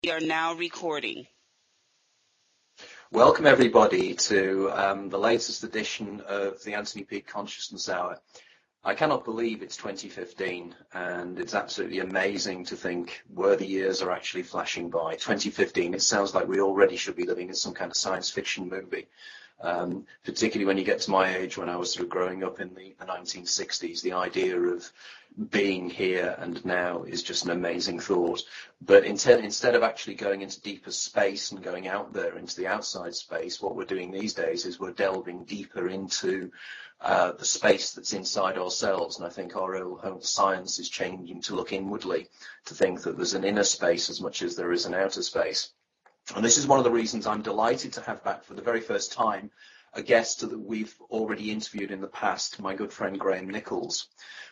We are now recording. Welcome everybody to the latest edition of the Anthony Peake Consciousness Hour. I cannot believe it's 2015, and it's absolutely amazing to think where the years are actually flashing by. 2015, it sounds like we already should be living in some kind of science fiction movie. Particularly when you get to my age, when I was sort of growing up in the 1960s, the idea of being here and now is just an amazing thought. But instead of actually going into deeper space and going out there into the outside space, what we're doing these days is we're delving deeper into the space that's inside ourselves. And I think our whole science is changing to look inwardly, to think that there's an inner space as much as there is an outer space. And this is one of the reasons I'm delighted to have back for the very first time a guest that we've already interviewed in the past, my good friend Graham Nicholls.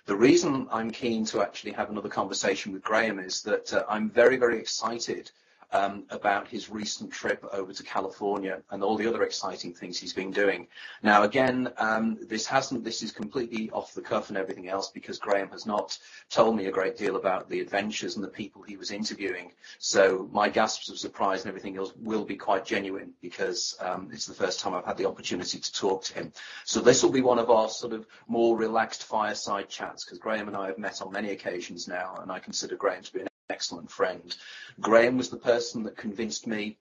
The reason I'm keen to actually have another conversation with Graham is that I'm very, very excited about his recent trip over to California and all the other exciting things he's been doing. Now, again, this is completely off the cuff and everything else, because Graham has not told me a great deal about the adventures and the people he was interviewing. So my gasps of surprise and everything else will be quite genuine, because it's the first time I've had the opportunity to talk to him. So this will be one of our sort of more relaxed fireside chats, because Graham and I have met on many occasions now, and I consider Graham to be an excellent friend. Graham was the person that convinced me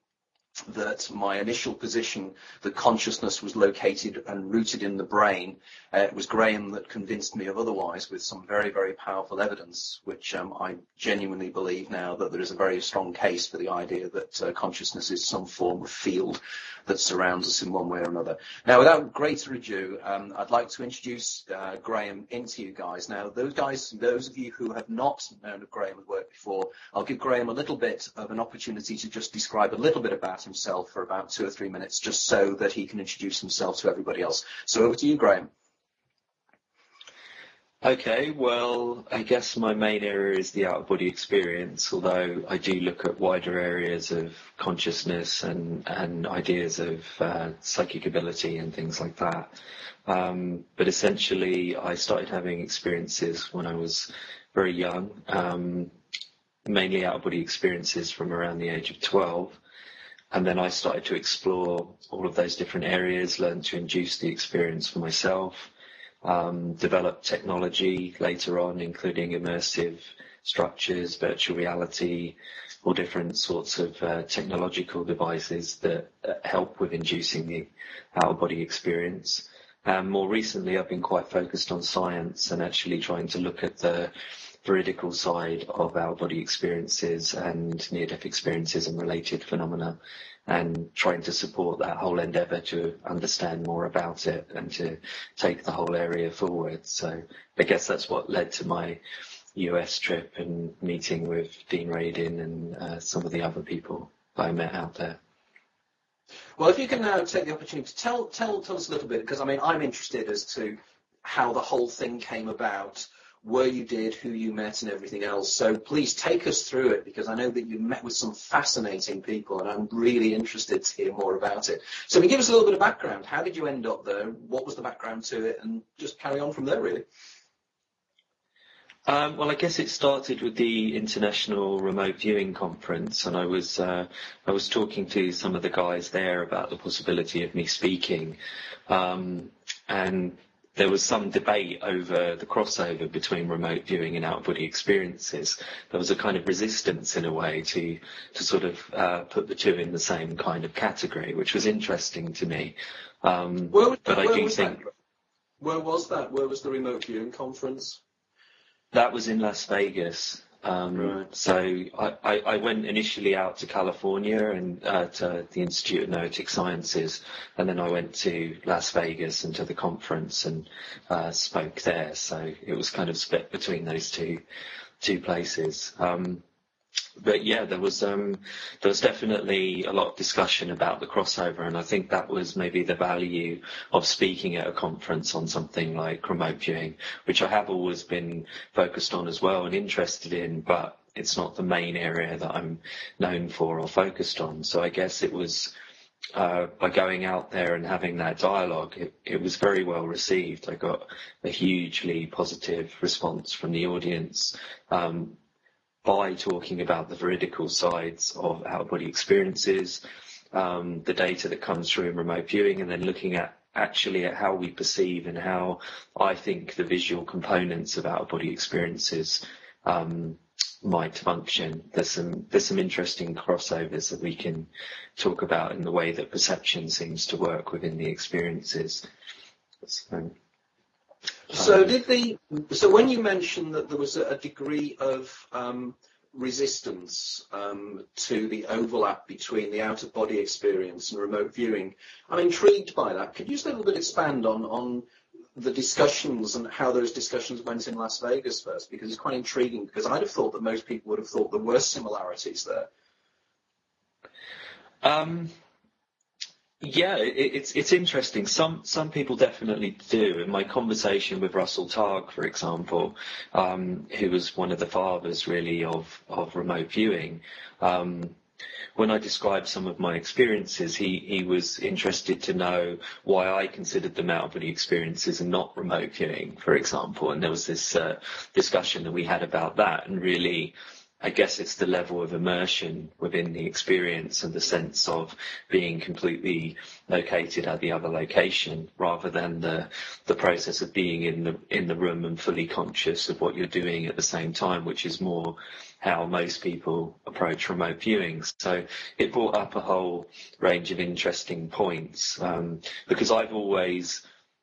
that my initial position that consciousness was located and rooted in the brain. It was Graham that convinced me of otherwise, with some very, very powerful evidence, which I genuinely believe now that there is a very strong case for the idea that consciousness is some form of field that surrounds us in one way or another. Now, without greater ado, I'd like to introduce Graham into you guys. Now, those of you who have not known of Graham's work before, I'll give Graham a little bit of an opportunity to just describe a little bit about himself for about 2 or 3 minutes, just so that he can introduce himself to everybody else. So over to you, Graham. Okay, well, I guess my main area is the out-of-body experience, although I do look at wider areas of consciousness and ideas of psychic ability and things like that. But essentially, I started having experiences when I was very young, mainly out-of-body experiences from around the age of 12. And then I started to explore all of those different areas, learn to induce the experience for myself, develop technology later on, including immersive structures, virtual reality, all different sorts of technological devices that help with inducing the out-of-body experience. More recently, I've been quite focused on science and actually trying to look at the veridical side of our body experiences and near-death experiences and related phenomena, and trying to support that whole endeavour to understand more about it and to take the whole area forward. So I guess that's what led to my US trip and meeting with Dean Radin and some of the other people that I met out there. Well, if you can now take the opportunity to tell us a little bit, because I mean, I'm interested as to how the whole thing came about, where you did, who you met and everything else. So please take us through it, because I know that you met with some fascinating people and I'm really interested to hear more about it. So give us a little bit of background. How did you end up there? What was the background to it? And just carry on from there, really. Well, I guess it started with the International Remote Viewing Conference, and I was talking to some of the guys there about the possibility of me speaking, and there was some debate over the crossover between remote viewing and out-of-body experiences. There was a kind of resistance, in a way, to sort of put the two in the same kind of category, which was interesting to me. Where was that? Where was the remote viewing conference? That was in Las Vegas. Right. So I went initially out to California and to the Institute of Noetic Sciences, and then I went to Las Vegas and to the conference and spoke there. So it was kind of split between those two places. But yeah, there was definitely a lot of discussion about the crossover, and I think that was maybe the value of speaking at a conference on something like remote viewing, which I have always been focused on as well and interested in, but it's not the main area that I'm known for or focused on. So I guess it was by going out there and having that dialogue, it was very well received. I got a hugely positive response from the audience. by talking about the veridical sides of out-of-body experiences, the data that comes through in remote viewing, and then looking at actually at how we perceive and how I think the visual components of out-of-body experiences might function. There's some interesting crossovers that we can talk about in the way that perception seems to work within the experiences. So when you mentioned that there was a degree of resistance to the overlap between the out-of-body experience and remote viewing, I'm intrigued by that. Could you just a little bit expand on the discussions and how those discussions went in Las Vegas first? Because it's quite intriguing, because I'd have thought that most people would have thought there were similarities there. Yeah, it's interesting. Some people definitely do. In my conversation with Russell Targ, for example, who was one of the fathers really of remote viewing, when I described some of my experiences, he was interested to know why I considered them out-of-body experiences and not remote viewing, for example. And there was this discussion that we had about that, and really, I guess it's the level of immersion within the experience and the sense of being completely located at the other location, rather than the process of being in the room and fully conscious of what you're doing at the same time, which is more how most people approach remote viewing. So it brought up a whole range of interesting points, because I've always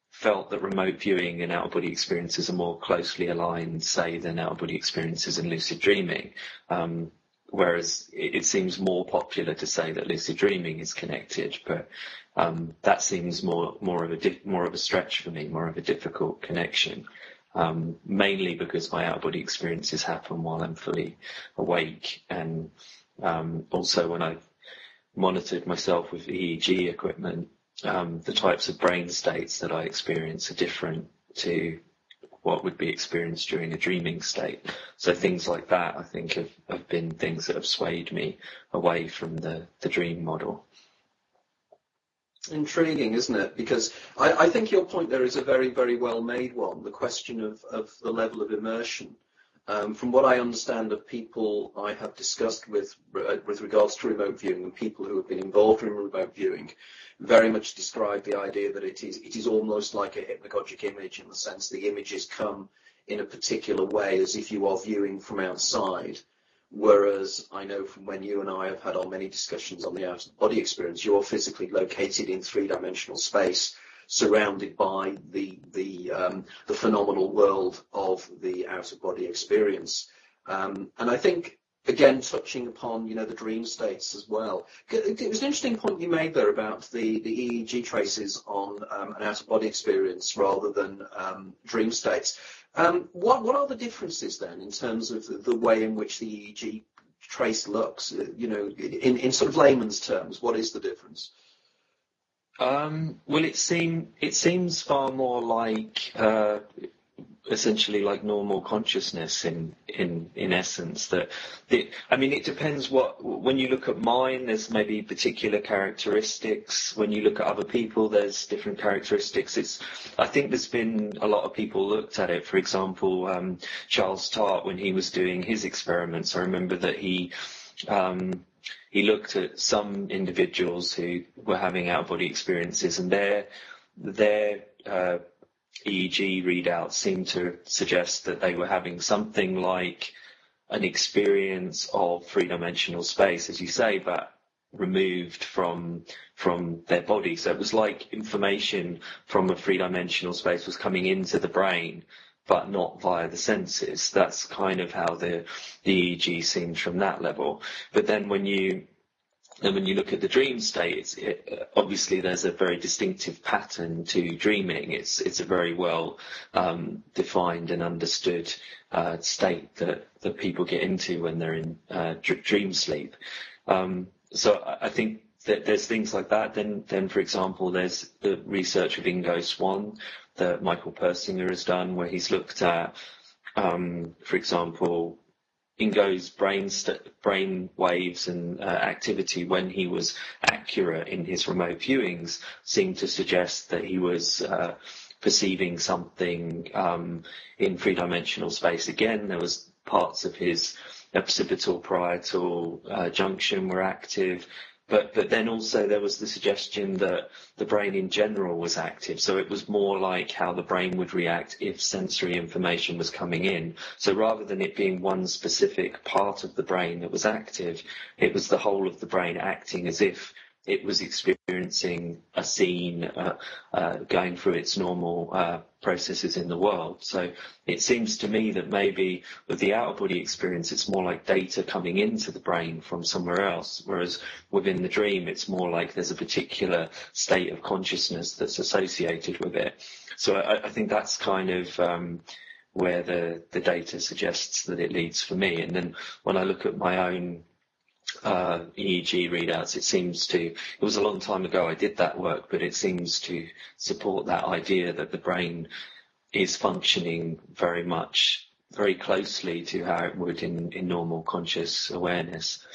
felt that remote viewing and out-of-body experiences are more closely aligned, say, than out-of-body experiences in lucid dreaming. Whereas it seems more popular to say that lucid dreaming is connected, but that seems more of a stretch for me, more of a difficult connection. Mainly because my out-of-body experiences happen while I'm fully awake, and also when I've monitored myself with EEG equipment, the types of brain states that I experience are different to what would be experienced during a dreaming state. So things like that, I think, have been things that have swayed me away from the dream model. Intriguing, isn't it? Because I think your point there is a very, very well made one, the question of the level of immersion. From what I understand of people I have discussed with regards to remote viewing, and people who have been involved in remote viewing very much describe the idea that it is almost like a hypnagogic image, in the sense the images come in a particular way as if you are viewing from outside. Whereas I know from when you and I have had our many discussions on the out-of-body experience, you're physically located in three-dimensional space, surrounded by the phenomenal world of the out-of-body experience. And I think, again, touching upon, the dream states as well. It was an interesting point you made there about the EEG traces on an out-of-body experience rather than dream states. What are the differences then in terms of the way in which the EEG trace looks? In sort of layman's terms, what is the difference? Well, it seems far more like essentially like normal consciousness in essence. It depends when you look at mine, there's maybe particular characteristics. When you look at other people, there's different characteristics. I think there's been a lot of people looked at it. For example, Charles Tart, when he was doing his experiments, I remember that he looked at some individuals who were having out-of-body experiences, and their EEG readouts seemed to suggest that they were having something like an experience of three-dimensional space, as you say, but removed from their body. So it was like information from a three-dimensional space was coming into the brain, but not via the senses. That's kind of how the EEG seems from that level. But then when you look at the dream state, obviously there's a very distinctive pattern to dreaming. It's a very well defined and understood state that people get into when they're in dream sleep. So I think that there's things like that. Then for example, there's the research of Ingo Swann that Michael Persinger has done, where he's looked at, for example, Ingo's brain waves and activity when he was accurate in his remote viewings seemed to suggest that he was perceiving something in three-dimensional space. Again, there was parts of his occipital parietal junction were active. But then also there was the suggestion that the brain in general was active. So it was more like how the brain would react if sensory information was coming in. So rather than it being one specific part of the brain that was active, it was the whole of the brain acting as if it was experiencing a scene, going through its normal processes in the world. So it seems to me that maybe with the out-of-body experience, it's more like data coming into the brain from somewhere else, whereas within the dream, it's more like there's a particular state of consciousness that's associated with it. So I think that's kind of where the data suggests that it leads for me. And then when I look at my own EEG readouts, it was a long time ago I did that work, but it seems to support that idea that the brain is functioning very closely to how it would in normal conscious awareness.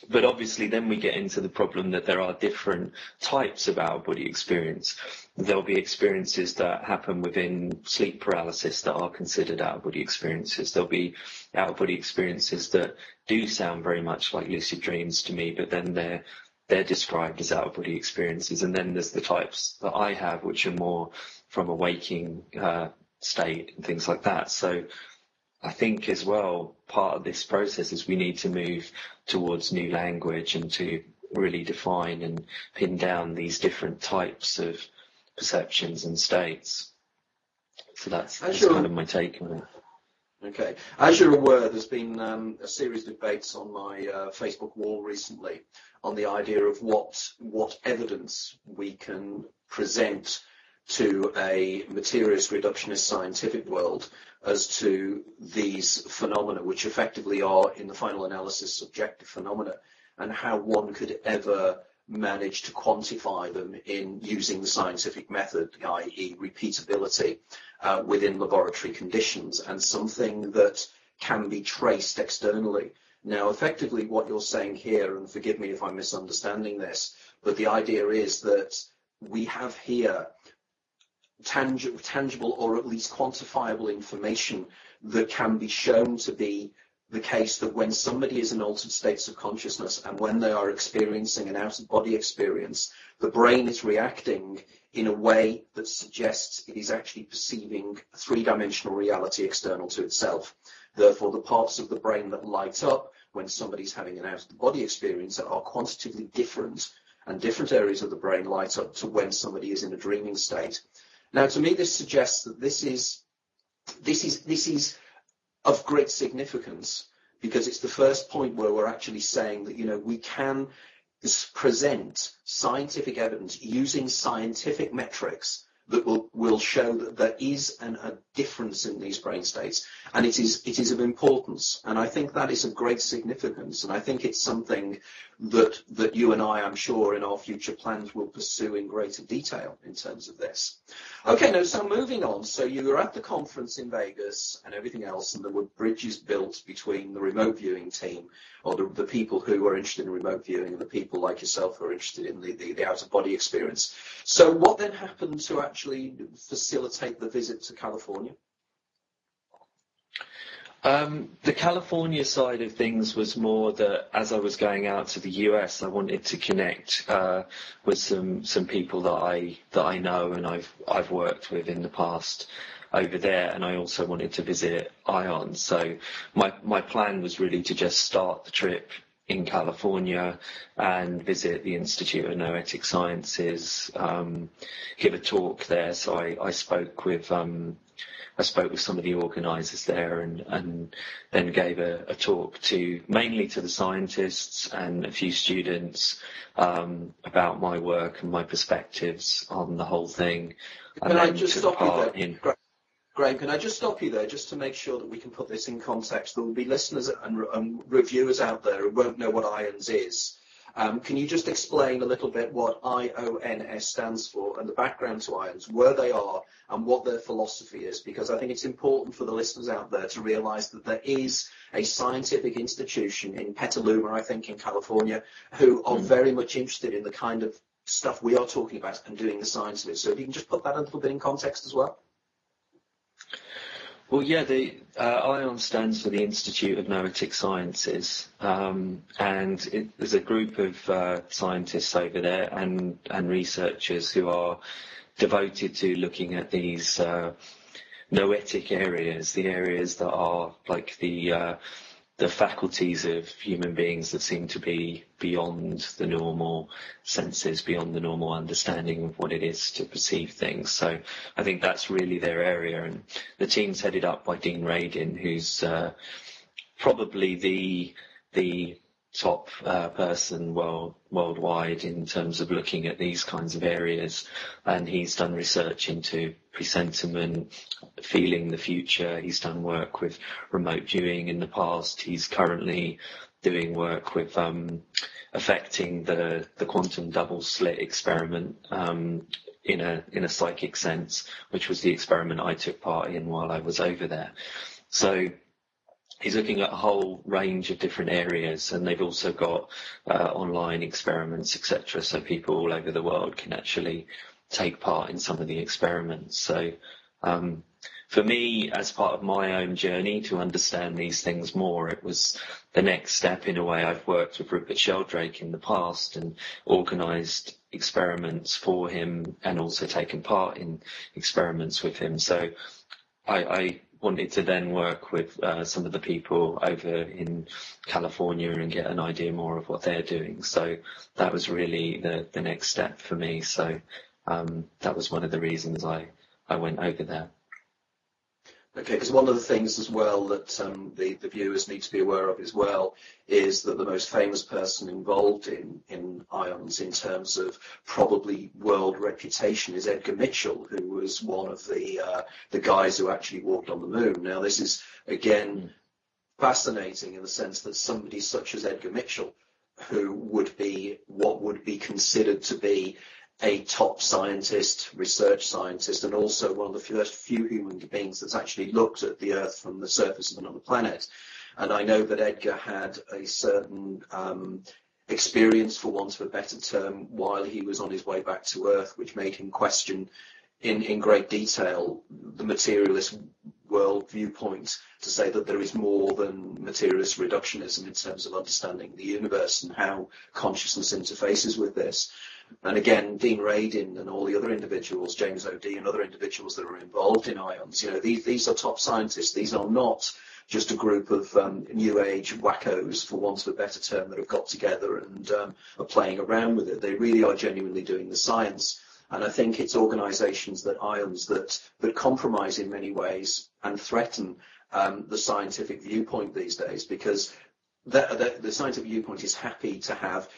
But obviously then we get into the problem that there are different types of out-of-body experience. There'll be experiences that happen within sleep paralysis that are considered out-of-body experiences. There'll be out-of-body experiences that do sound very much like lucid dreams to me, but then they're described as out-of-body experiences. And then there's the types that I have, which are more from a waking state and things like that. So I think as well, part of this process is we need to move towards new language and to really define and pin down these different types of perceptions and states. So that's kind of my take on it. Okay. As you're aware, there's been a series of debates on my Facebook wall recently on the idea of what evidence we can present to a materialist reductionist scientific world as to these phenomena, which effectively are, in the final analysis, subjective phenomena, and how one could ever manage to quantify them in using the scientific method, i.e. repeatability, within laboratory conditions, and something that can be traced externally. Now, effectively, what you're saying here, and forgive me if I'm misunderstanding this, but the idea is that we have here tangible or at least quantifiable information that can be shown to be the case that when somebody is in altered states of consciousness and when they are experiencing an out-of-body experience, the brain is reacting in a way that suggests it is actually perceiving a three-dimensional reality external to itself. Therefore, the parts of the brain that light up when somebody's having an out-of-the-body experience are quantitatively different, and different areas of the brain light up to when somebody is in a dreaming state. Now, to me, this suggests that this is of great significance, because it's the first point where we're actually saying that, we can present scientific evidence using scientific metrics that will show that there is a difference in these brain states, and it is of importance. And I think that is of great significance, and I think it's something that you and I, I'm sure, in our future plans will pursue in greater detail in terms of this. Okay, now, so moving on. So you were at the conference in Vegas and everything else, and there were bridges built between the remote viewing team, or the people who are interested in remote viewing, and the people like yourself who are interested in the out-of-body experience. So what then happened to actually facilitate the visit to California? The California side of things was more that as I was going out to the US, I wanted to connect with some people that I know and I've worked with in the past over there, and I also wanted to visit ION. So my plan was really to just start the trip in California and visit the Institute of Noetic Sciences, give a talk there. So I spoke with some of the organisers there, and then gave a talk mainly to the scientists and a few students about my work and my perspectives on the whole thing. Can I just stop you there? Graham, can I just stop you there just to make sure that we can put this in context? There will be listeners and reviewers out there who won't know what IONS is. Can you just explain a little bit what IONS stands for and the background to IONS, where they are and what their philosophy is? Because I think it's important for the listeners out there to realise that there is a scientific institution in Petaluma, I think, in California, who are very much interested in the kind of stuff we are talking about and doing the science of it. So if you can just put that a little bit in context as well. Well, yeah, the ION stands for the Institute of Noetic Sciences, and there's a group of scientists over there and researchers who are devoted to looking at these noetic areas, the areas that are like the faculties of human beings that seem to be beyond the normal senses, beyond the normal understanding of what it is to perceive things. So I think that's really their area. And the team's headed up by Dean Radin, who's probably the top person worldwide in terms of looking at these kinds of areas. And he's done research into presentiment, feeling the future. He's done work with remote viewing in the past. He's currently doing work with affecting the quantum double slit experiment in a psychic sense, which was the experiment I took part in while I was over there. So he's looking at a whole range of different areas, and they've also got online experiments, etc. So people all over the world can actually take part in some of the experiments. So for me, as part of my own journey to understand these things more, it was the next step in a way. I've worked with Rupert Sheldrake in the past and organised experiments for him and also taken part in experiments with him. So I wanted to then work with some of the people over in California and get an idea more of what they're doing. So that was really the next step for me. So that was one of the reasons I went over there. Okay, because one of the things as well that the viewers need to be aware of as well is that the most famous person involved in ions in terms of probably world reputation is Edgar Mitchell, who was one of the guys who actually walked on the moon. Now, this is, again, fascinating in the sense that somebody such as Edgar Mitchell, who would be what would be considered to be a top scientist, research scientist, and also one of the first few human beings that's actually looked at the Earth from the surface of another planet. And I know that Edgar had a certain experience, for want of a better term, while he was on his way back to Earth, which made him question in great detail the materialist world viewpoint, to say that there is more than materialist reductionism in terms of understanding the universe and how consciousness interfaces with this. And again, Dean Radin and all the other individuals, James O'D and other individuals that are involved in ions, you know, these are top scientists. These are not just a group of new age wackos, for want of a better term, that have got together and are playing around with it. They really are genuinely doing the science. And I think it's organisations that ions that compromise in many ways and threaten the scientific viewpoint these days, because the scientific viewpoint is happy to have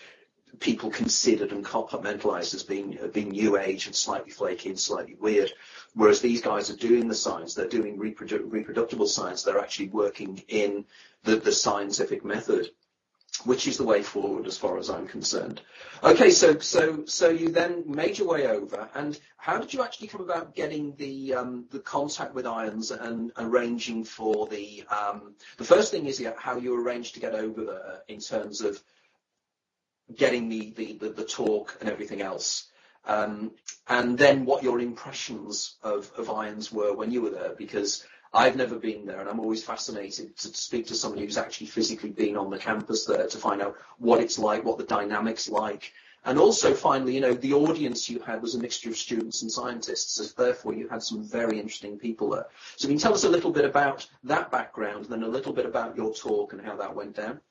people considered and compartmentalized as being new age and slightly flaky and slightly weird, whereas these guys are doing the science. They're doing reproducible science. They're actually working in the scientific method, which is the way forward as far as I'm concerned. Okay, so you then made your way over, and how did you actually come about getting the contact with ions and arranging for the first thing is how you arranged to get over there in terms of getting the talk and everything else, and then what your impressions of ions were when you were there, because I've never been there and I'm always fascinated to speak to somebody who's actually physically been on the campus there to find out what it's like, what the dynamics like, and also finally, you know, the audience you had was a mixture of students and scientists, so therefore you had some very interesting people there. So can you tell us a little bit about that background and then a little bit about your talk and how that went down?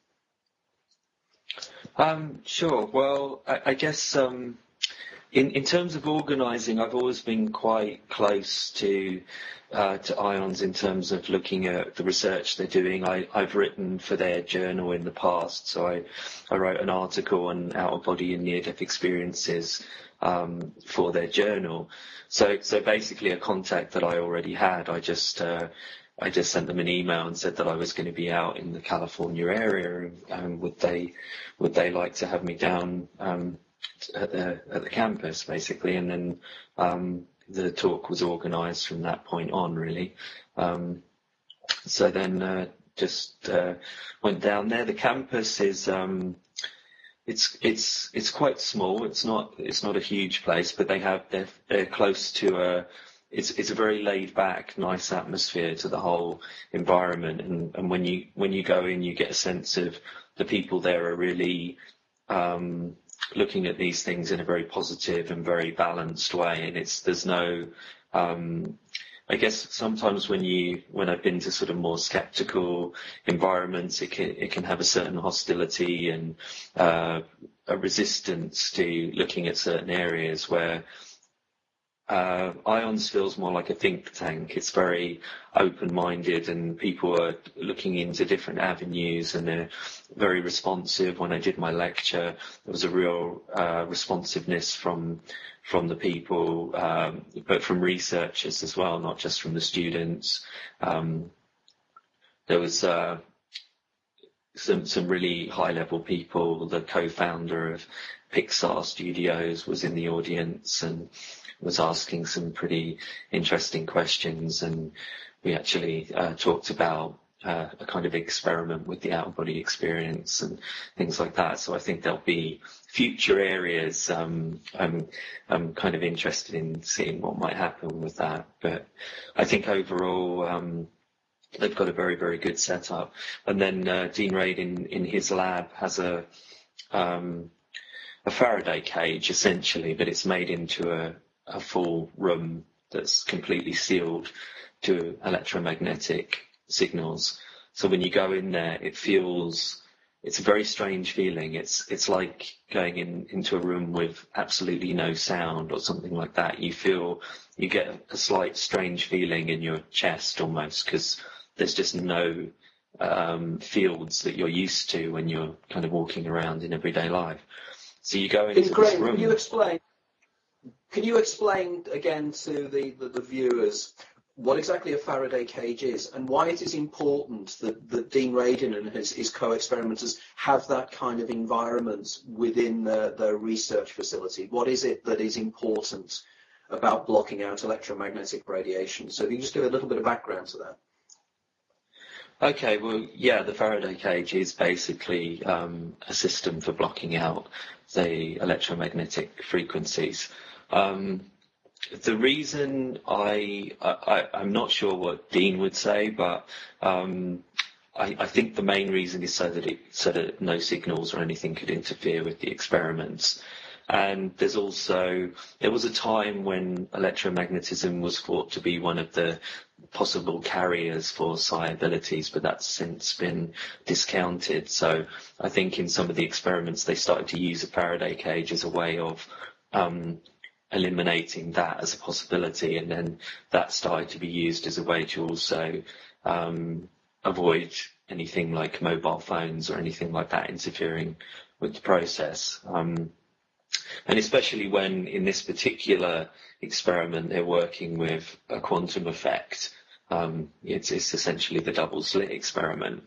Sure. Well, I guess in terms of organising, I've always been quite close to ions in terms of looking at the research they're doing. I've written for their journal in the past, so I wrote an article on out-of-body and near-death experiences for their journal. So basically a contact that I already had. I just sent them an email and said that I was going to be out in the California area, and would they like to have me down at the campus, basically. And then the talk was organised from that point on, really. So then just went down there. The campus is it's quite small. It's not a huge place, but they're close to it's a very laid back, nice atmosphere to the whole environment. And when you go in, you get a sense of the people there are really looking at these things in a very positive and very balanced way. And there's no, I guess sometimes when I've been to sort of more skeptical environments, it can have a certain hostility and a resistance to looking at certain areas, where IONS feels more like a think tank. It's very open-minded, and people are looking into different avenues, and they're very responsive. When I did my lecture, there was a real responsiveness from the people, but from researchers as well, not just from the students. There was some really high-level people. The co-founder of Pixar Studios was in the audience and was asking some pretty interesting questions, and we actually talked about a kind of experiment with the out-of-body experience and things like that. So I think there'll be future areas. I'm kind of interested in seeing what might happen with that, but I think overall they've got a very, very good setup. And then Dean Raid in his lab has a Faraday cage essentially, but it's made into a full room that's completely sealed to electromagnetic signals. So when you go in there, it's a very strange feeling. It's like going into a room with absolutely no sound or something like that. You get a slight strange feeling in your chest almost, because there's just no fields that you're used to when you're kind of walking around in everyday life. So you go into this room. Can you explain again to the viewers what exactly a Faraday cage is, and why it is important that Dean Radin and his co-experimenters have that kind of environment within their research facility? What is it that is important about blocking out electromagnetic radiation? So if you just give a little bit of background to that. Okay, well, yeah, the Faraday cage is basically a system for blocking out the electromagnetic frequencies. The reason I'm not sure what Dean would say, but I think the main reason is so that no signals or anything could interfere with the experiments. And there was a time when electromagnetism was thought to be one of the possible carriers for psi abilities, but that's since been discounted. So I think in some of the experiments they started to use a Faraday cage as a way of eliminating that as a possibility, and then that started to be used as a way to also avoid anything like mobile phones or anything like that interfering with the process. And especially when in this particular experiment they're working with a quantum effect, it's essentially the double slit experiment.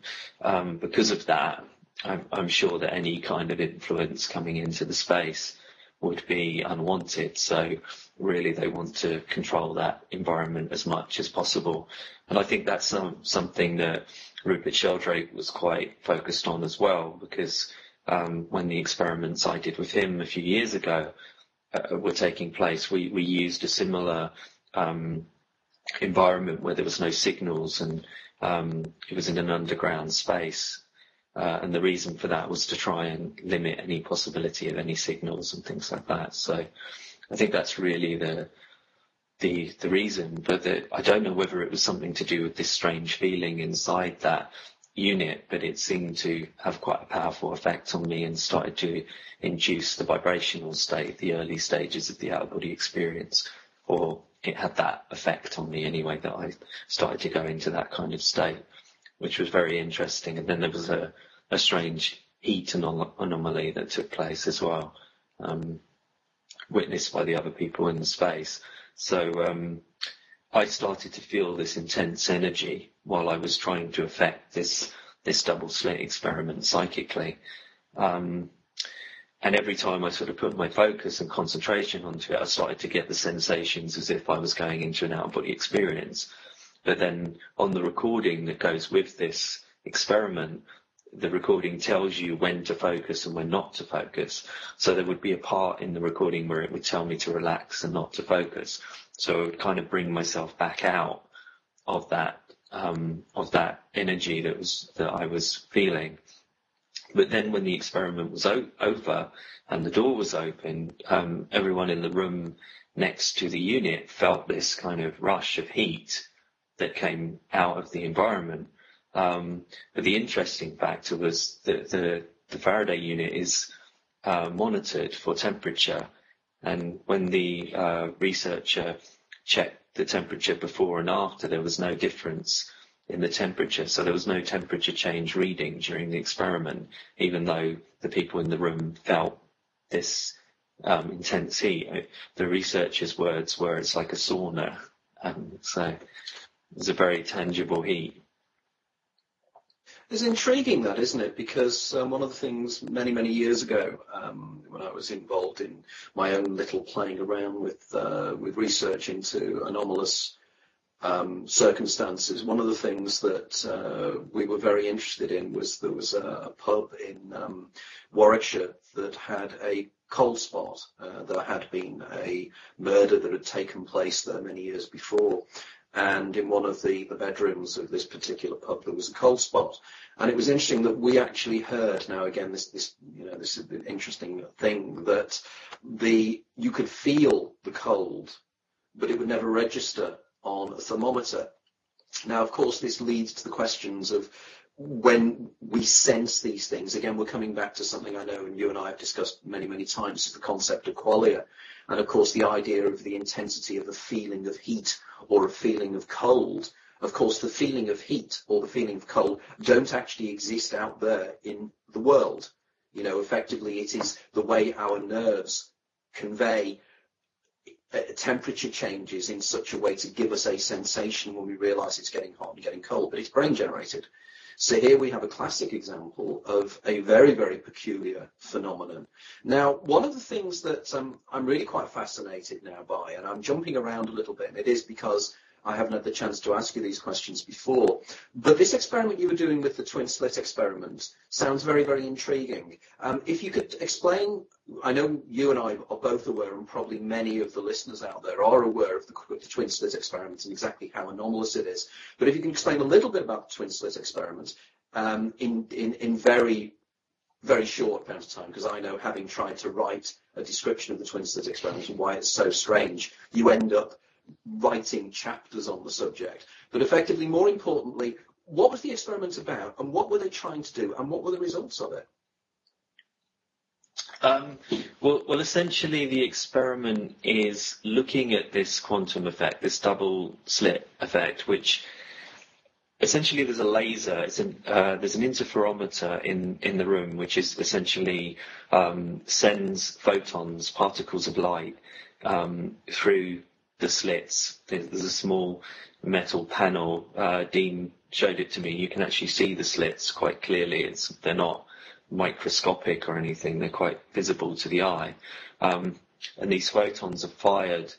Because of that, I'm sure that any kind of influence coming into the space would be unwanted. So really they want to control that environment as much as possible. And I think that's something that Rupert Sheldrake was quite focused on as well, because when the experiments I did with him a few years ago were taking place, we used a similar environment where there was no signals, and it was in an underground space. And the reason for that was to try and limit any possibility of any signals and things like that. So I think that's really the reason, but I don't know whether it was something to do with this strange feeling inside that unit, but it seemed to have quite a powerful effect on me and started to induce the vibrational state, the early stages of the out-of-body experience, or it had that effect on me anyway, that I started to go into that kind of state, which was very interesting. And then there was a strange heat anomaly that took place as well, witnessed by the other people in the space. So I started to feel this intense energy while I was trying to affect this double slit experiment psychically. And every time I sort of put my focus and concentration onto it, I started to get the sensations as if I was going into an out-of-body experience. But then on the recording that goes with this experiment, the recording tells you when to focus and when not to focus. So there would be a part in the recording where it would tell me to relax and not to focus. So I would kind of bring myself back out of that energy that I was feeling. But then when the experiment was over and the door was open, everyone in the room next to the unit felt this kind of rush of heat that came out of the environment. But the interesting factor was that the Faraday unit is monitored for temperature, and when the researcher checked the temperature before and after, there was no difference in the temperature. So there was no temperature change reading during the experiment, even though the people in the room felt this intense heat. The researcher's words were, it's like a sauna. So it was a very tangible heat. It's intriguing, that, isn't it? Because one of the things many, many years ago, when I was involved in my own little playing around with research into anomalous circumstances, one of the things that we were very interested in was there was a pub in Warwickshire that had a cold spot. There had been a murder that had taken place there many years before. And in one of the bedrooms of this particular pub, there was a cold spot. And it was interesting that we actually heard, now again, this is an interesting thing, that you could feel the cold, but it would never register on a thermometer. Now, of course, this leads to the questions of when we sense these things. Again, we're coming back to something I know and you and I have discussed many, many times, the concept of qualia. And of course, the idea of the intensity of a feeling of heat or a feeling of cold. Of course, the feeling of heat or the feeling of cold don't actually exist out there in the world. You know, effectively, it is the way our nerves convey temperature changes in such a way to give us a sensation when we realize it's getting hot and getting cold, but it's brain generated. So here we have a classic example of a very, very peculiar phenomenon. Now, one of the things that I'm really quite fascinated now by, and I'm jumping around a little bit, and it is because I haven't had the chance to ask you these questions before, but this experiment you were doing with the twin slit experiment sounds very, very intriguing. If you could explain, I know you and I are both aware, and probably many of the listeners out there are aware of the twin slit experiment and exactly how anomalous it is, but if you can explain a little bit about the twin slit experiment in very, very short amount of time, because I know, having tried to write a description of the twin slit experiment and why it's so strange, you end up writing chapters on the subject. But effectively, more importantly, what was the experiment about, and what were they trying to do, and what were the results of it? Well, essentially, the experiment is looking at this quantum effect, this double slit effect, which essentially there's a laser. There's an interferometer in the room, which is essentially sends photons, particles of light, through the slits. There's a small metal panel. Dean showed it to me. You can actually see the slits quite clearly. They're not microscopic or anything. They're quite visible to the eye. And these photons are fired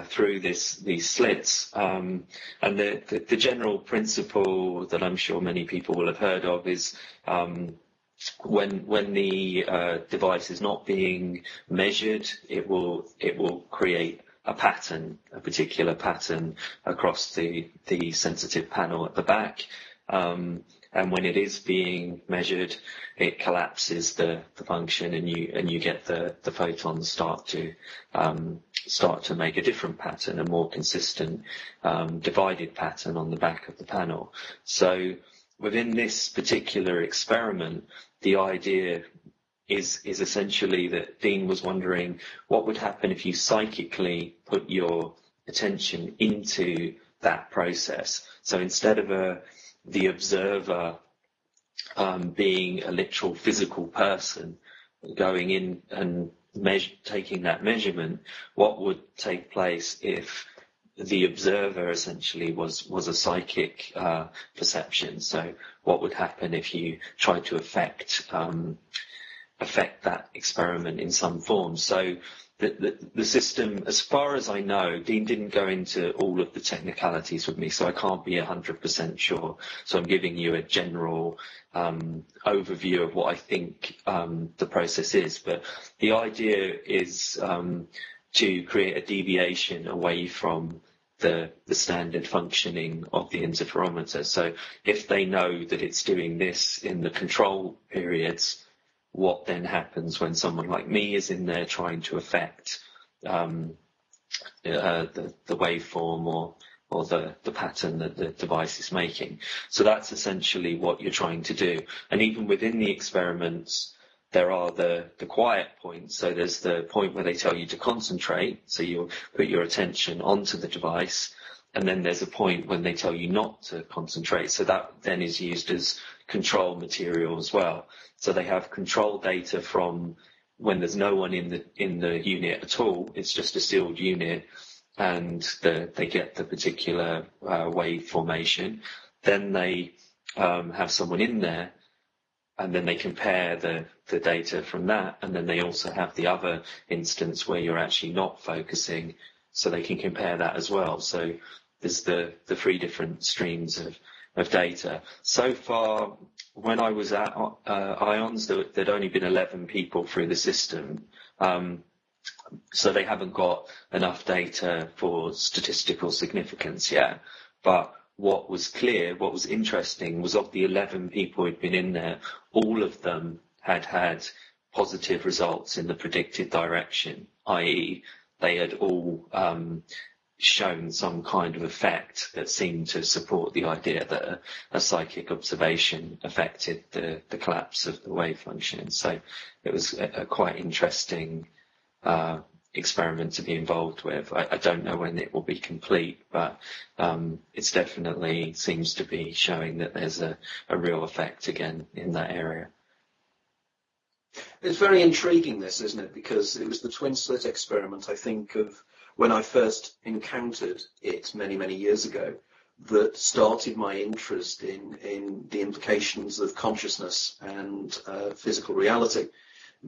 through these slits. And the general principle that I'm sure many people will have heard of is when the device is not being measured, it will create a pattern, a particular pattern across the sensitive panel at the back. And when it is being measured, it collapses the function, and you get the photons start to make a different pattern, a more consistent divided pattern on the back of the panel. So within this particular experiment, the idea is essentially that Dean was wondering what would happen if you psychically put your attention into that process. So instead of the observer being a literal physical person going in and taking that measurement, what would take place if the observer essentially was a psychic perception? So what would happen if you tried to affect that experiment in some form? So the system, as far as I know, Dean didn't go into all of the technicalities with me, so I can't be 100% sure. So I'm giving you a general overview of what I think the process is. But the idea is to create a deviation away from the standard functioning of the interferometer. So if they know that it's doing this in the control periods, what then happens when someone like me is in there trying to affect the waveform or the pattern that the device is making. So that's essentially what you're trying to do. And even within the experiments, there are the quiet points. So there's the point where they tell you to concentrate, so you'll put your attention onto the device, and then there's a point when they tell you not to concentrate. So that then is used as control material as well. So they have control data from when there's no one in the unit at all. It's just a sealed unit, and they get the particular wave formation. Then they have someone in there, and then they compare the data from that, and then they also have the other instance where you're actually not focusing, so they can compare that as well. So there's the three different streams of data. So far, when I was at IONS, there'd only been 11 people through the system, so they haven't got enough data for statistical significance yet. But what was clear, what was interesting, was of the 11 people who'd been in there, all of them had positive results in the predicted direction, i.e. they had all shown some kind of effect that seemed to support the idea that a psychic observation affected the collapse of the wave function. So it was a quite interesting experiment to be involved with. I don't know when it will be complete, but it's definitely seems to be showing that there's a real effect again in that area. It's very intriguing, this, isn't it? Because it was the twin slit experiment, I think, of when I first encountered it many, many years ago, that started my interest in the implications of consciousness and physical reality.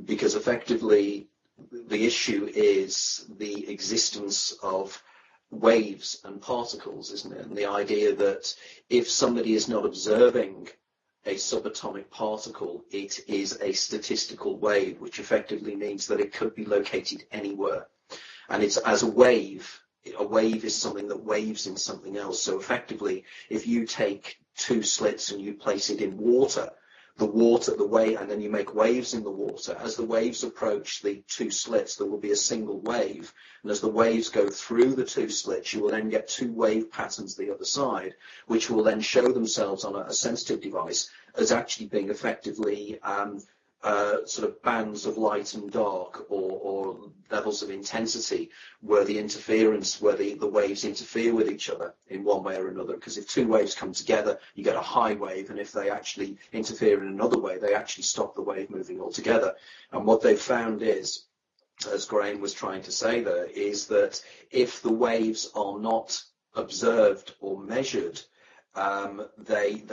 Because effectively, the issue is the existence of waves and particles, isn't it? And the idea that if somebody is not observing a subatomic particle, it is a statistical wave, which effectively means that it could be located anywhere. And it's as a wave is something that waves in something else. So effectively, if you take two slits and you place it in water, and then you make waves in the water. As the waves approach the two slits, there will be a single wave. And as the waves go through the two slits, you will then get two wave patterns the other side, which will then show themselves on a sensitive device as actually being effectively sort of bands of light and dark, or levels of intensity where the interference, where the waves interfere with each other in one way or another. Because if two waves come together, you get a high wave, and if they actually interfere in another way, they actually stop the wave moving altogether. And what they've found is, as Graham was trying to say there, is that if the waves are not observed or measured, they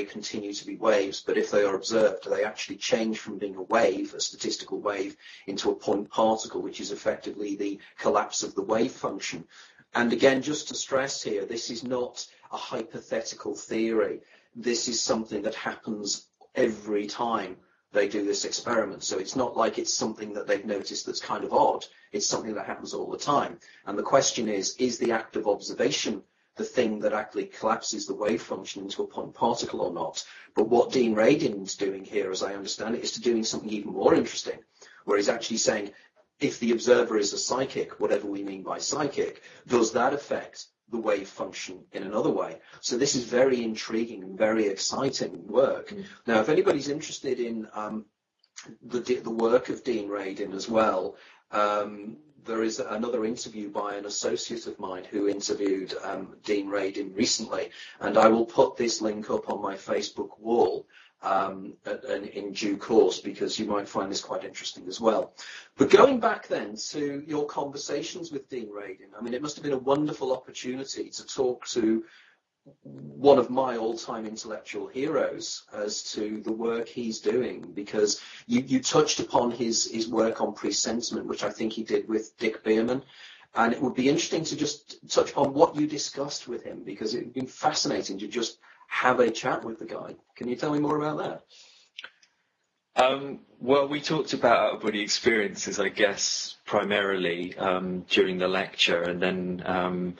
continue to be waves, but if they are observed, they actually change from being a wave, a statistical wave, into a point particle, which is effectively the collapse of the wave function. And again, just to stress here, this is not a hypothetical theory. This is something that happens every time they do this experiment. So it's not like it's something that they've noticed that's kind of odd. It's something that happens all the time. And the question is the act of observation the thing that actually collapses the wave function into a point particle or not? But what Dean Radin's doing here, as I understand it, is to doing something even more interesting, where he's actually saying, if the observer is a psychic, whatever we mean by psychic, does that affect the wave function in another way? So this is very intriguing and very exciting work. Now, if anybody's interested in the work of Dean Radin as well, there is another interview by an associate of mine who interviewed Dean Radin recently, and I will put this link up on my Facebook wall in due course, because you might find this quite interesting as well. But going back then to your conversations with Dean Radin, I mean, it must have been a wonderful opportunity to talk to one of my all-time intellectual heroes as to the work he's doing, because you touched upon his work on presentiment, which I think he did with Dick Bierman, and it would be interesting to just touch upon what you discussed with him, because it would be fascinating to just have a chat with the guy. Can you tell me more about that? Well, we talked about out-of-body experiences, I guess, primarily during the lecture, and then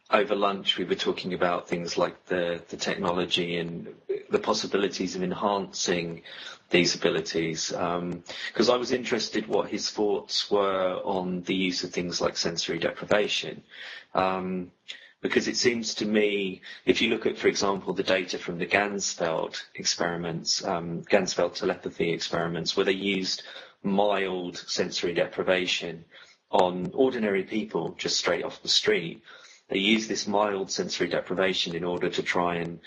over lunch we were talking about things like the technology and the possibilities of enhancing these abilities, because I was interested what his thoughts were on the use of things like sensory deprivation. Because it seems to me, if you look at, for example, the data from the Ganzfeld experiments, Ganzfeld telepathy experiments, where they used mild sensory deprivation on ordinary people just straight off the street, they used this mild sensory deprivation in order to try and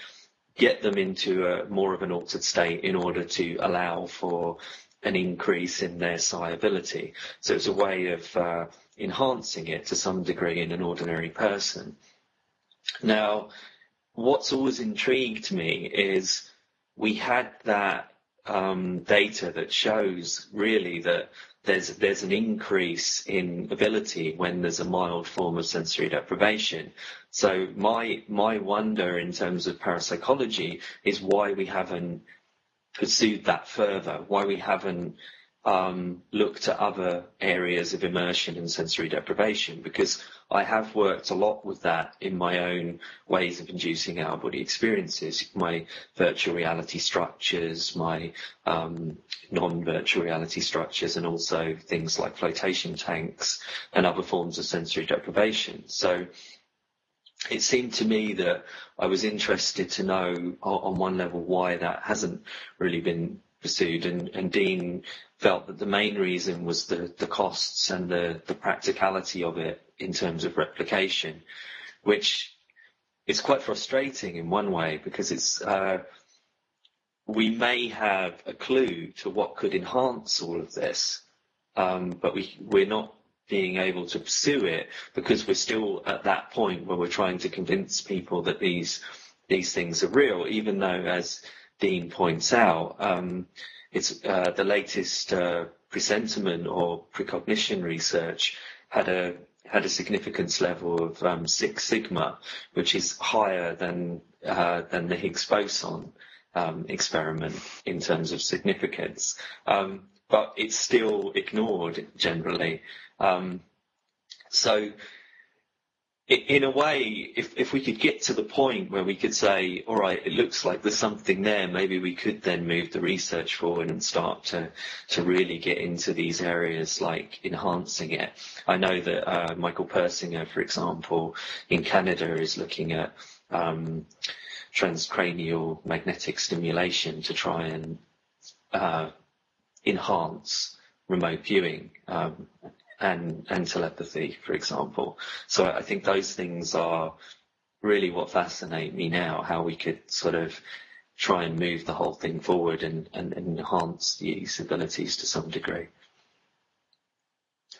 get them into a more of an altered state in order to allow for an increase in their psi ability. So it's a way of enhancing it to some degree in an ordinary person. Now, what's always intrigued me is we had that data that shows really that there's an increase in ability when there's a mild form of sensory deprivation. So my wonder in terms of parapsychology is why we haven't pursued that further, why we haven't looked at other areas of immersion and sensory deprivation, because I have worked a lot with that in my own ways of inducing out-of-body experiences, my virtual reality structures, my non-virtual reality structures, and also things like flotation tanks and other forms of sensory deprivation. So it seemed to me that I was interested to know on one level why that hasn't really been pursued, and Dean felt that the main reason was the costs and the practicality of it in terms of replication, which is quite frustrating in one way, because it's we may have a clue to what could enhance all of this, but we're not being able to pursue it because we're still at that point where we're trying to convince people that these things are real, even though, as Dean points out, it's the latest presentiment or precognition research had a significance level of 6 sigma, which is higher than the Higgs boson experiment in terms of significance, but it's still ignored generally. So in a way, if we could get to the point where we could say, all right, it looks like there's something there, maybe we could then move the research forward and start to really get into these areas like enhancing it. I know that Michael Persinger, for example, in Canada is looking at transcranial magnetic stimulation to try and enhance remote viewing and telepathy, for example. So I think those things are really what fascinate me now, how we could sort of try and move the whole thing forward and enhance these abilities to some degree.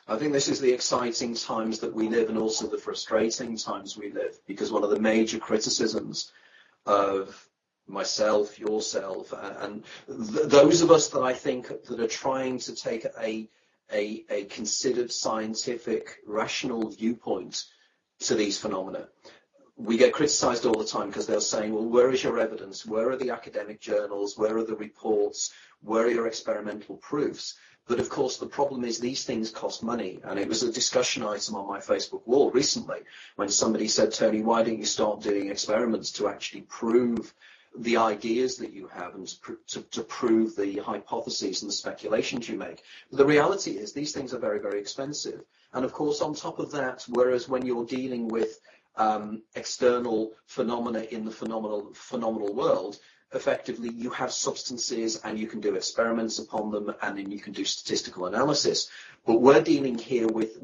I think this is the exciting times that we live, and also the frustrating times we live, because one of the major criticisms of myself, yourself, and those of us that I think that are trying to take a considered scientific, rational viewpoint to these phenomena, we get criticised all the time because they're saying, well, where is your evidence? Where are the academic journals? Where are the reports? Where are your experimental proofs? But of course, the problem is these things cost money. And it was a discussion item on my Facebook wall recently when somebody said, Tony, why don't you start doing experiments to actually prove the ideas that you have and to prove the hypotheses and the speculations you make? But the reality is these things are very, very expensive. And of course, on top of that, whereas when you're dealing with external phenomena in the phenomenal world, effectively you have substances and you can do experiments upon them, and then you can do statistical analysis. But we're dealing here with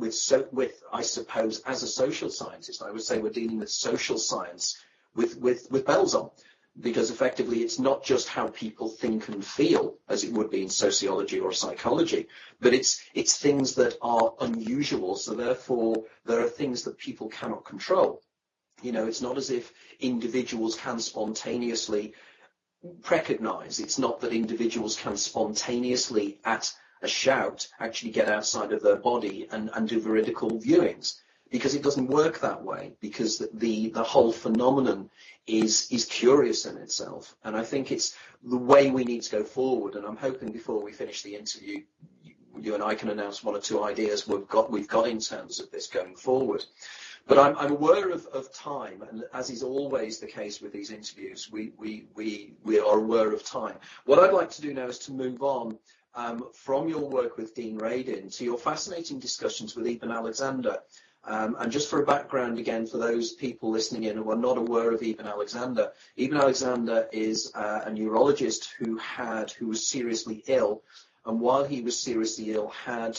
I suppose, as a social scientist, I would say we're dealing with social science with bells on, because effectively it's not just how people think and feel as it would be in sociology or psychology, but it's things that are unusual. So therefore there are things that people cannot control. You know, it's not as if individuals can spontaneously recognize. It's not that individuals can spontaneously, at a shout, actually get outside of their body and do veridical viewings, because it doesn't work that way, because the whole phenomenon is curious in itself. And I think it's the way we need to go forward. And I'm hoping before we finish the interview, you and I can announce one or two ideas we've got in terms of this going forward. But I'm aware of time, and as is always the case with these interviews, we are aware of time. What I'd like to do now is to move on from your work with Dean Radin to your fascinating discussions with Eben Alexander. And just for a background again, for those people listening in who are not aware of Eben Alexander is a neurologist who was seriously ill, and while he was seriously ill had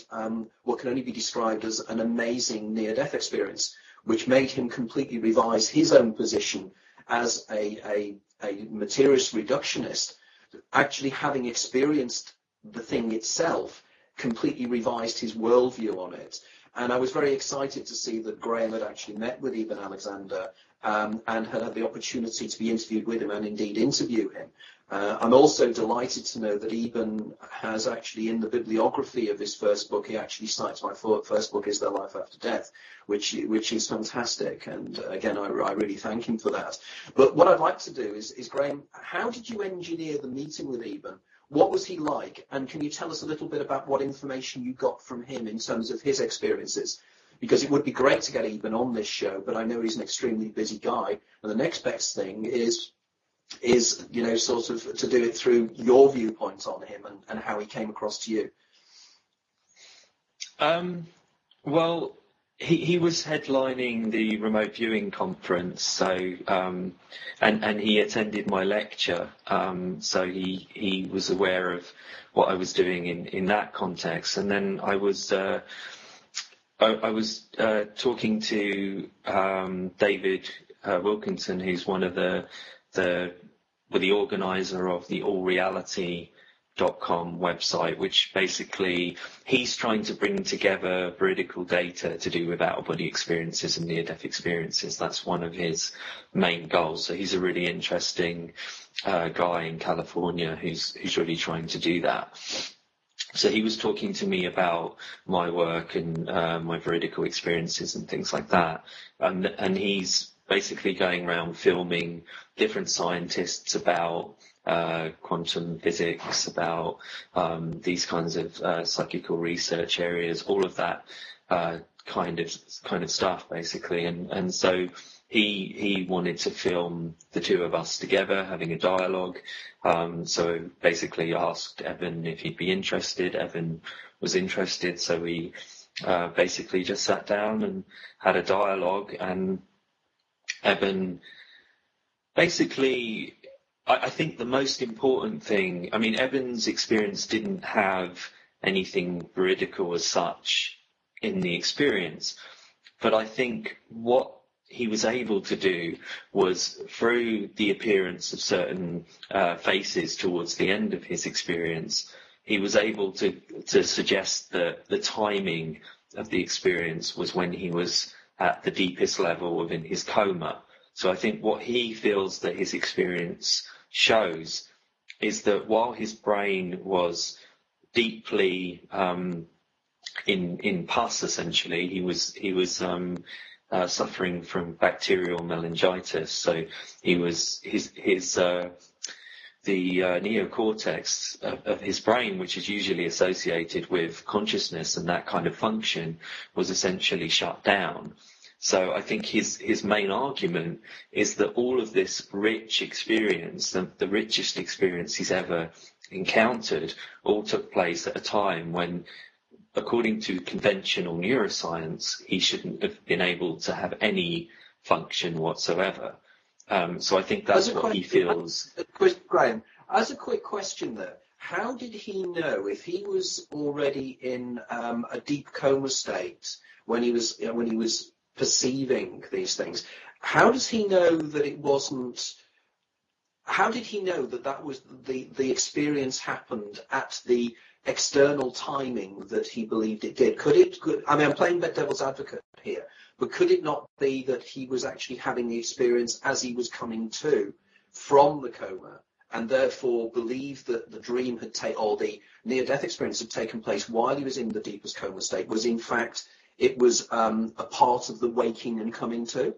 what can only be described as an amazing near-death experience, which made him completely revise his own position as a materialist reductionist. Actually having experienced the thing itself, completely revised his worldview on it. And I was very excited to see that Graham had actually met with Eben Alexander and had the opportunity to be interviewed with him and indeed interview him. I'm also delighted to know that Eben has actually, in the bibliography of his first book, he actually cites my first book is Their Life After Death, which is fantastic. And again, I really thank him for that. But what I'd like to do is Graham, how did you engineer the meeting with Eben? What was he like? And can you tell us a little bit about what information you got from him in terms of his experiences? Because it would be great to get Eben on this show, but I know he's an extremely busy guy. And the next best thing is you know, sort of to do it through your viewpoint on him and how he came across to you. Well, he was headlining the remote viewing conference, so and he attended my lecture, so he was aware of what I was doing in that context. And then I was talking to David Wilkinson, who's one of the organizer of the allreality.com website, which basically he's trying to bring together veridical data to do with out-of-body experiences and near-death experiences. That's one of his main goals. So he's a really interesting guy in California who's really trying to do that. So he was talking to me about my work and my veridical experiences and things like that. And he's basically going around filming different scientists about quantum physics, about these kinds of psychical research areas, all of that kind of stuff, basically. And so he wanted to film the two of us together having a dialogue. So basically asked Evan if he'd be interested. Evan was interested, so we basically just sat down and had a dialogue. And Evan, basically, I think the most important thing, I mean, Evan's experience didn't have anything veridical as such in the experience, but I think what he was able to do was, through the appearance of certain faces towards the end of his experience, he was able to suggest that the timing of the experience was when he was at the deepest level within his coma. So I think what he feels that his experience shows is that while his brain was deeply in pus, essentially, he was suffering from bacterial meningitis. So the neocortex of his brain, which is usually associated with consciousness and that kind of function, was essentially shut down. So I think his main argument is that all of this rich experience, the richest experience he's ever encountered, all took place at a time when, according to conventional neuroscience, he shouldn't have been able to have any function whatsoever. So I think that's what he feels. Graham, as a quick question there, how did he know, if he was already in a deep coma state when he was perceiving these things, how does he know that it wasn't? How did he know that was the experience happened at the external timing that he believed it did? I mean, I'm playing devil's advocate here, but could it not be that he was actually having the experience as he was coming to from the coma, and therefore believed that the dream had or the near-death experience had taken place while he was in the deepest coma state, was in fact, it was a part of the waking and coming to?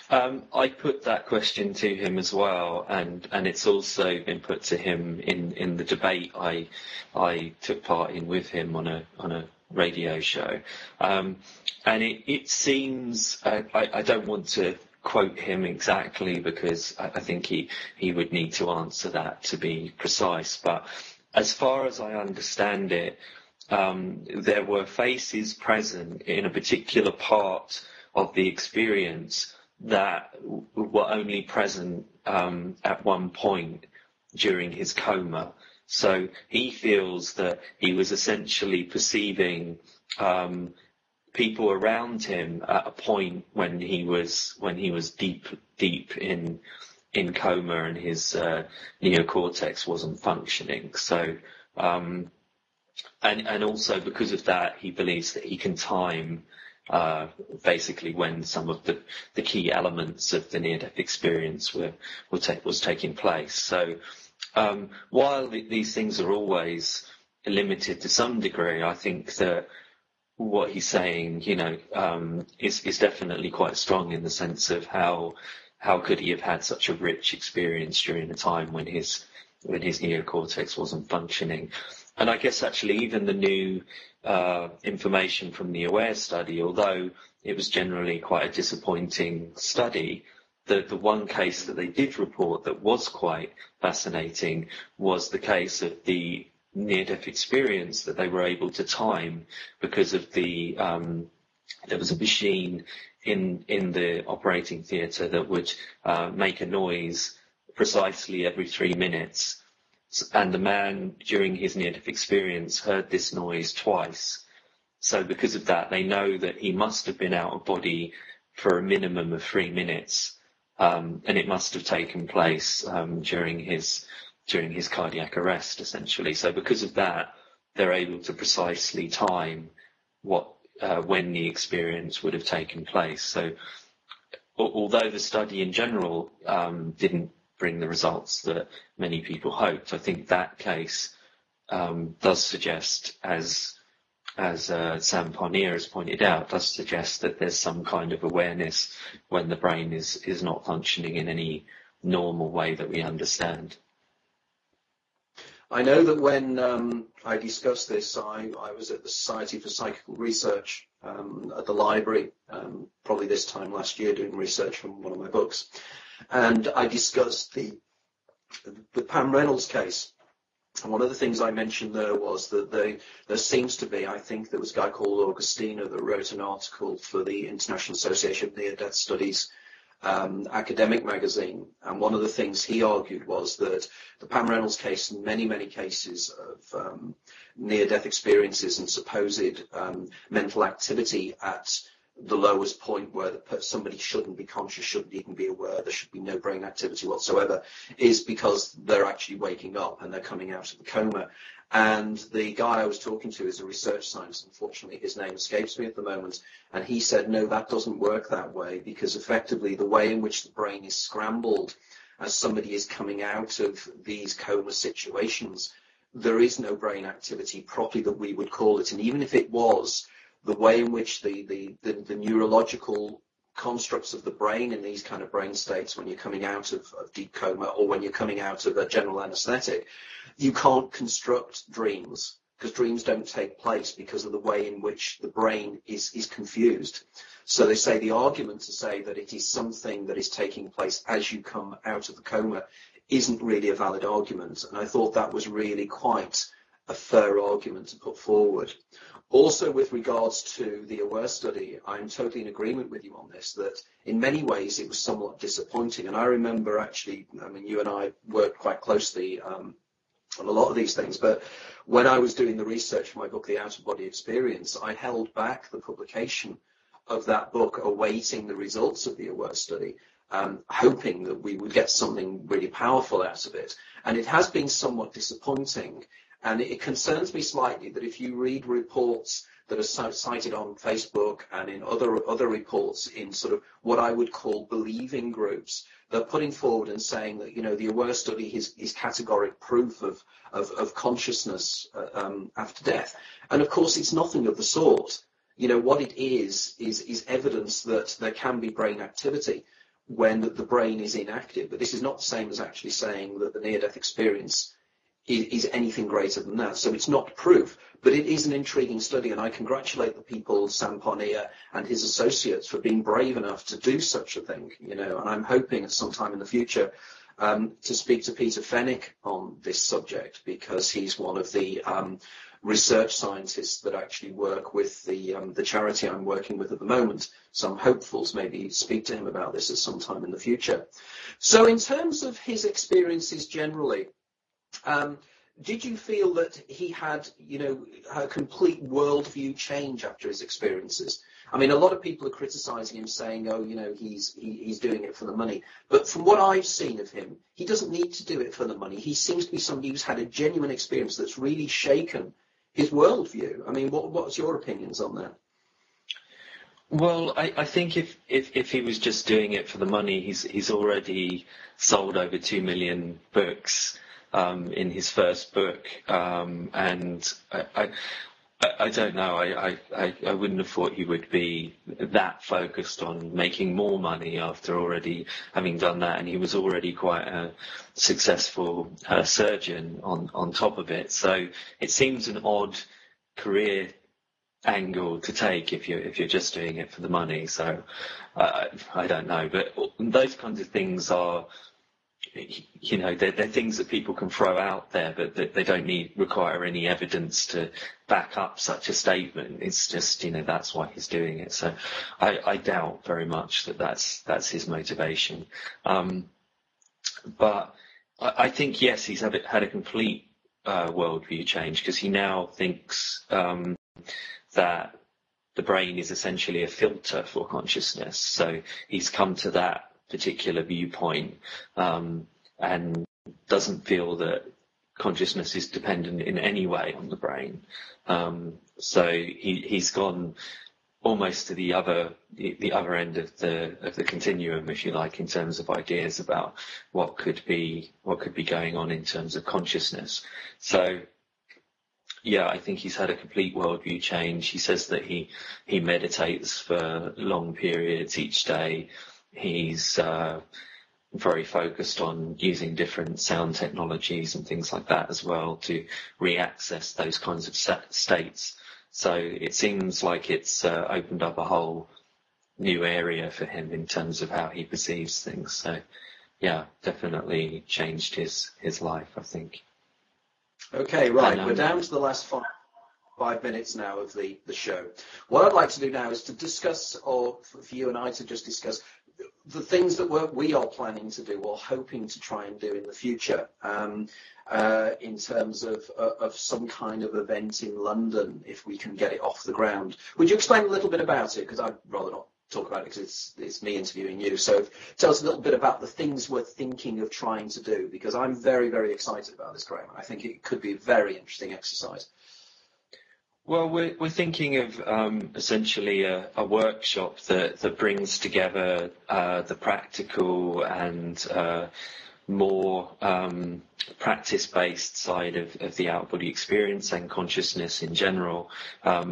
I put that question to him as well, and it's also been put to him in the debate I took part in with him on a radio show, and it seems I don't want to quote him exactly because I think he would need to answer that to be precise, but as far as I understand it, there were faces present in a particular part of the experience that were only present at one point during his coma. So he feels that he was essentially perceiving people around him at a point when he was deep in coma and his neocortex wasn't functioning. So and also because of that, he believes that he can time basically when some of the key elements of the near-death experience was taking place. So while these things are always limited to some degree, I think that what he's saying, is definitely quite strong in the sense of how could he have had such a rich experience during a time when his neocortex wasn't functioning. And I guess actually even the new information from the OBE'S study, although it was generally quite a disappointing study, the one case that they did report that was quite fascinating was the case of the near-death experience that they were able to time because of there was a machine in the operating theatre that would make a noise precisely every 3 minutes. And the man, during his near-death experience, heard this noise twice. So because of that, they know that he must have been out of body for a minimum of 3 minutes, and it must have taken place during his cardiac arrest, essentially. So because of that, they're able to precisely time when the experience would have taken place. So although the study in general didn't bring the results that many people hoped, I think that case does suggest, as Sam Parnier has pointed out, does suggest that there's some kind of awareness when the brain is not functioning in any normal way that we understand. I know that when I discussed this, I was at the Society for Psychical Research at the library, probably this time last year, doing research from one of my books. And I discussed the Pam Reynolds case. And one of the things I mentioned there was that there seems to be, I think there was a guy called Augustino that wrote an article for the International Association of Near-Death Studies academic magazine. And one of the things he argued was that the Pam Reynolds case and many, many cases of near-death experiences and supposed mental activity at the lowest point where somebody shouldn't be conscious, shouldn't even be aware, there should be no brain activity whatsoever, is because they're actually waking up and they're coming out of the coma. And the guy I was talking to is a research scientist. Unfortunately, his name escapes me at the moment. And he said, no, that doesn't work that way, because effectively the way in which the brain is scrambled as somebody is coming out of these coma situations, there is no brain activity properly that we would call it. And even if it was, the way in which the neurological constructs of the brain in these kind of brain states, when you're coming out of deep coma or when you're coming out of a general anesthetic, you can't construct dreams, because dreams don't take place because of the way in which the brain is confused. So they say the argument to say that it is something that is taking place as you come out of the coma isn't really a valid argument. And I thought that was really quite a fair argument to put forward. Also, with regards to the OBE'S study, I'm totally in agreement with you on this, that in many ways it was somewhat disappointing. And I remember actually, I mean, you and I worked quite closely on a lot of these things, but when I was doing the research for my book, The Out-of-Body Experience, I held back the publication of that book, awaiting the results of the OBE'S study, hoping that we would get something really powerful out of it. And it has been somewhat disappointing. And it concerns me slightly that if you read reports that are cited on Facebook and in other reports in sort of what I would call believing groups, they're putting forward and saying that, the Aware study is categoric proof of consciousness after death. And of course, it's nothing of the sort. What it is evidence that there can be brain activity when the brain is inactive. But this is not the same as actually saying that the near-death experience is anything greater than that. So it's not proof, but it is an intriguing study, and I congratulate the people, Sam Ponnier and his associates, for being brave enough to do such a thing, and I'm hoping at some time in the future to speak to Peter Fenwick on this subject, because he's one of the research scientists that actually work with the charity I'm working with at the moment. So I'm hopeful to maybe speak to him about this at some time in the future. So in terms of his experiences generally, did you feel that he had, a complete worldview change after his experiences? I mean, a lot of people are criticising him, saying, oh, he's doing it for the money. But from what I've seen of him, he doesn't need to do it for the money. He seems to be somebody who's had a genuine experience that's really shaken his worldview. I mean, what's your opinions on that? Well, I think if he was just doing it for the money, he's already sold over 2 million books in his first book, and I don't know. I wouldn't have thought he would be that focused on making more money after already having done that, and he was already quite a successful surgeon on top of it. So it seems an odd career angle to take if you're just doing it for the money. So I don't know, but those kinds of things are, they're things that people can throw out there, but they don't require any evidence to back up such a statement. It's just, that's why he's doing it. So I doubt very much that that's his motivation. But I think, yes, he's had a complete worldview change, because he now thinks that the brain is essentially a filter for consciousness. So he's come to that particular viewpoint, and doesn't feel that consciousness is dependent in any way on the brain. So he's gone almost to the other end of the continuum, if you like, in terms of ideas about what could be going on in terms of consciousness. So yeah, I think he's had a complete worldview change. He says that he meditates for long periods each day. He's very focused on using different sound technologies and things like that as well to re-access those kinds of states. So it seems like it's opened up a whole new area for him in terms of how he perceives things. So yeah, definitely changed his life, I think. Okay, right. We're down to the last 5 minutes now of the show. What I'd like to do now is to discuss, or for you and I to just discuss, the things that we are planning to do or hoping to try and do in the future, in terms of some kind of event in London, if we can get it off the ground. Would you explain a little bit about it? Because I'd rather not talk about it, because it's me interviewing you. So tell us a little bit about the things we're thinking of trying to do, because I'm very, very excited about this, Graham. I think it could be a very interesting exercise. Well, we're thinking of essentially a workshop that brings together the practical and more practice-based side of the out-of-body experience and consciousness in general,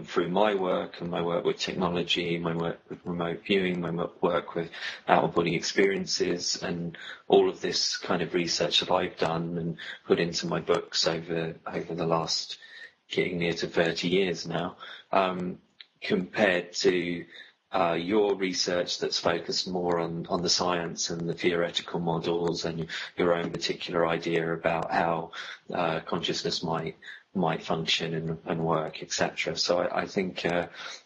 through my work and my work with technology, my work with remote viewing, my work with out-of-body experiences, and all of this kind of research that I've done and put into my books over the last getting near to 30 years now, compared to your research that's focused more on the science and the theoretical models and your own particular idea about how consciousness might function and work, etc. So I think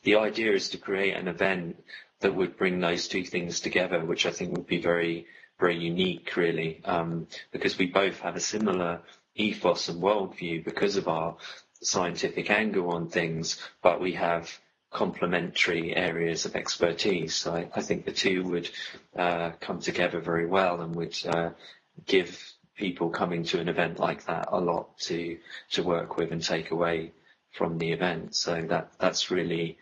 the idea is to create an event that would bring those two things together, which I think would be very, very unique, really, because we both have a similar ethos and worldview because of our scientific angle on things, but we have complementary areas of expertise. So I think the two would come together very well and would give people coming to an event like that a lot to work with and take away from the event. So that's really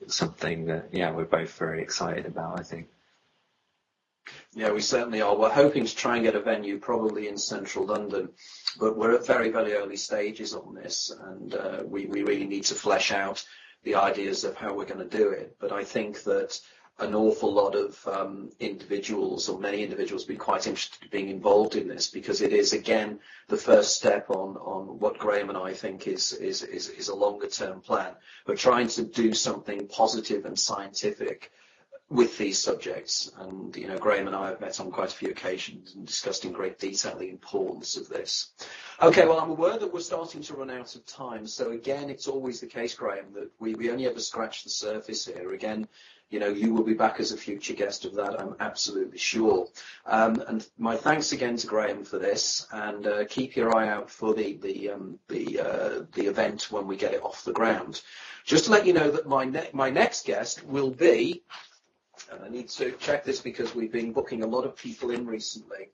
something that, yeah, we're both very excited about, I think. Yeah, we certainly are. We're hoping to try and get a venue probably in central London, but we're at very, very early stages on this, and we really need to flesh out the ideas of how we're going to do it. But I think that an awful lot of individuals, or many individuals, will be quite interested in being involved in this, because it is, again, the first step on what Graham and I think is a longer term plan. We're trying to do something positive and scientific with these subjects, and you know, Graham and I have met on quite a few occasions and discussed in great detail the importance of this. Okay, well, I'm aware that we're starting to run out of time, so again, it's always the case, Graham, that we only ever scratch the surface here. Again, you know, you will be back as a future guest of that, I'm absolutely sure. And my thanks again to Graham for this, and keep your eye out for the event when we get it off the ground. Just to let you know that my next guest will be, and I need to check this because we've been booking a lot of people in recently,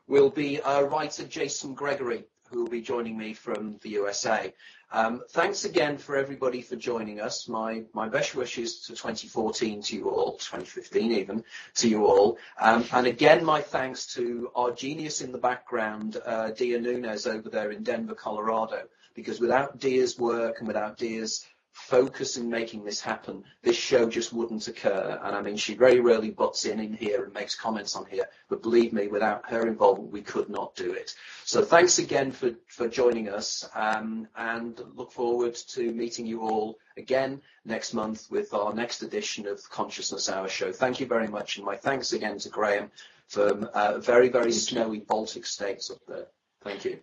will be writer Jason Gregory, who will be joining me from the USA. Thanks again for everybody for joining us. My best wishes to 2014 to you all, 2015 even, to you all. And again, my thanks to our genius in the background, Dia Nunez over there in Denver, Colorado, because without Dia's work and without Dia's focus in making this happen, this show just wouldn't occur. And I mean, she very rarely butts in here and makes comments on here, but believe me, without her involvement, we could not do it. So thanks again for joining us, and look forward to meeting you all again next month with our next edition of the Consciousness Hour show. Thank you very much, and my thanks again to Graham from very, very snowy Baltic states up there. Thank you.